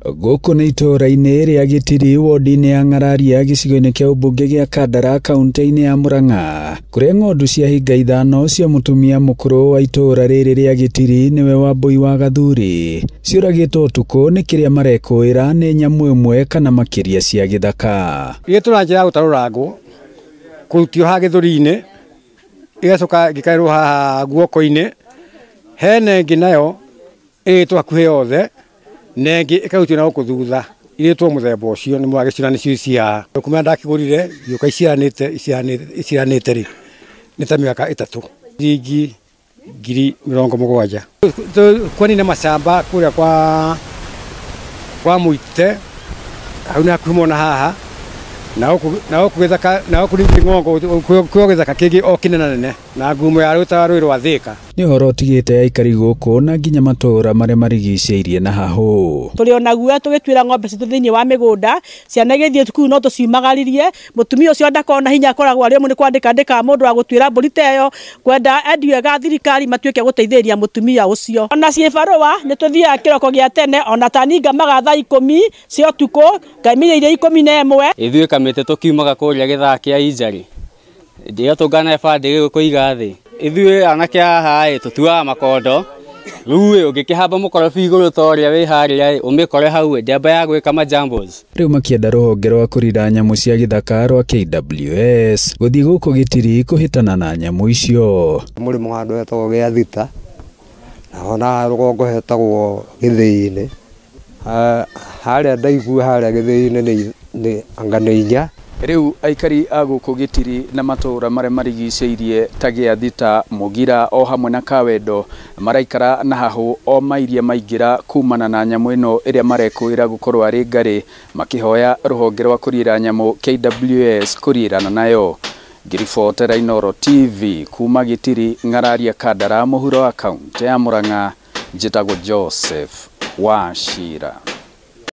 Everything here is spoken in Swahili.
Gũkũ nĩ itũũra-inĩ rĩa Gĩtiri wodi-inĩ ya Ng'araria gĩcigo-inĩ kĩa ũmbunge gĩa Kandara kaũntĩ-inĩ ya Murang'a, kũrĩa ng'ondu ciahinga 5 cia mũtumia mũkũrũ wa itũũra rĩrĩ rĩa Gĩtiri nĩwe Wambui wa Gathuri ciũragĩtwo ũtukũ nĩ kĩrĩa marekũĩra nĩ nyamũ ĩmwe kana makĩria cia gĩthaka. Gĩtũra njĩra gũtarũrangwo kũrutio ha gĩthũri-inĩ igacoka gĩkaĩrwo haha guoko-inĩ, hene ĩngĩ nayo ĩrĩtwo hakuhĩ yothe na ĩngĩ ĩkarutio na gũkũ thutha irĩtwo mũthemba ũcio nĩ mwagĩcina nĩcio cia kumenya ndakĩgũrire gĩũka iciaranĩte rĩ nĩ ta mĩaka 3 ciringi 70,000. Kwanina macamba kũrĩa kwa Mũite hau nĩ hakuhĩ mona haha na gũkũ ningĩ ng'ongo kwĩ gĩthaka kĩngĩ o kĩnenanene na ngumo ya rũĩ rwa Thĩka. Nĩ ũhoro ũtigĩte aikari gũkũ na nginya matũũra marĩa marigicĩirie na hahũ. Tũrĩ ona guoya tũgĩtuĩra ng'ombe citũ thĩinĩ wa mĩgũnda, ciana igĩthiĩ thukuru no tũciumagaririe, mũtumia ũcio ndakona hinya akoragwo arĩ ũmwe nĩ kwandĩka mũndũ wa gũtuĩra mbũri ta ĩyo, kwenda endio ga thirikari matuĩke gũteithĩrĩria mũtumia ũcio. Ona ciĩ barũa nĩ tũthiaga kĩroko gĩa tene, ona tani ngamaga thaa 10 cia ũtukũ ngaiminĩire 11. Ithuĩ kamĩtĩ tũkiumaga kũrĩa gĩthaka kĩa Injari ndio tũngana ebandĩ gĩkũiga thĩ. Ithuĩ anake haha tũtuaga makondo, rĩu ũngĩkĩhamba mũkorobi igũrũ ta ũrĩa wĩ harĩa ũmĩkore hau ndamba ya gwĩka majambos. Rĩu makĩenda rũhonge rwa kũrira nyamũ cia gĩthaka rwa KWS gũthiĩ gũkũ Gĩtiri kũhĩtana na nyamũ icio. Mũrĩmo handũ hetagwo gĩa Thita na ona rũgongo hetagwo Gĩthĩ-inĩ, harĩa ndaigua harĩa Gĩthĩ-inĩ nĩ anga nĩ 4. Rĩu aikari a gũkũ Gĩtiri na matũũra marĩa marigicĩirie ta gĩa Thita, Mũgira o hamwe na Kawendo maraikara na hahũ o mairia maingĩra kumana na nyamũ ĩno ĩrĩa marekũĩra gũkorwo arĩ ngarĩ, makĩhoya rũhonge rwa kũrira nyamũ KWS kũrirana nayo. Ngiribotera Inooro TV kuma Gĩtiri, Ng'araria, Kandara, mũhuro wa kaũntĩ ya Murang'a, njĩtagwo Joseph Wachira.